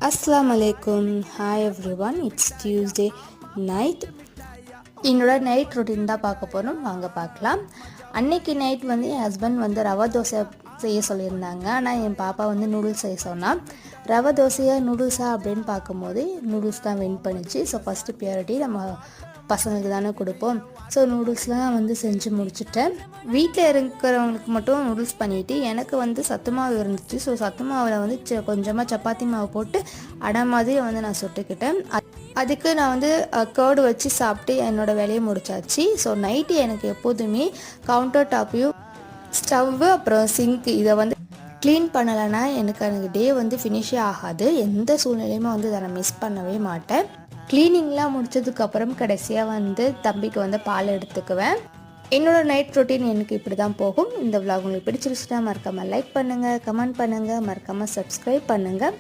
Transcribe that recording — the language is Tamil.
Assalamu alaikum. Hi everyone. It's Tuesday night. என்னோட நைட் ரொட்டீன் தான் பார்க்க போகிறோம், வாங்க பார்க்கலாம். அன்னைக்கு நைட் வந்து என் ஹஸ்பண்ட் வந்து ரவா தோசை செய்ய சொல்லியிருந்தாங்க. ஆனால் என் பாப்பா வந்து நூடுல்ஸ் செய்ய சொன்னால், ரவா தோசையா நூடுல்ஸா அப்படின்னு பார்க்கும்போது நூடுல்ஸ் தான் வின் பண்ணிச்சு. ஸோ ஃபஸ்ட்டு ப்ரியாரிட்டி நம்ம பசங்களுக்கு தானே கொடுப்போம். ஸோ நூடுல்ஸ்லாம் வந்து செஞ்சு முடிச்சுட்டேன். வீட்டில் இருக்கிறவங்களுக்கு மட்டும் நூடுல்ஸ் பண்ணிவிட்டு எனக்கு வந்து சத்து மாவு இருந்துச்சு. ஸோ சத்து மாவில் வந்து கொஞ்சமாக சப்பாத்தி மாவு போட்டு அடை மாதிரி வந்து நான் சுட்டுக்கிட்டேன். அதுக்கு நான் வந்து கர்டு வச்சு சாப்பிட்டு என்னோடய வேலையை முடிச்சாச்சு. ஸோ நைட்டு எனக்கு எப்போதுமே கவுண்டர் டாப்பையும் ஸ்டவ்வு அப்புறம் சிங்க் இதை வந்து க்ளீன் பண்ணலைன்னா எனக்கு டே வந்து ஃபினிஷே ஆகாது. எந்த சூழ்நிலையுமே வந்து அதை நான் மிஸ் பண்ணவே மாட்டேன். க்ளீனிங்லாம் முடித்ததுக்கப்புறம் கடைசியாக வந்து தம்பிக்கு வந்து பால் எடுத்துக்குவேன். என்னோடய நைட் ரொட்டீன் எனக்கு இப்படி தான் போகும். இந்த விலாக் உங்களுக்கு பிடிச்சிருச்சுன்னா மறக்காமல் லைக் பண்ணுங்கள், கமெண்ட் பண்ணுங்கள், மறக்காமல் சப்ஸ்கிரைப் பண்ணுங்கள்.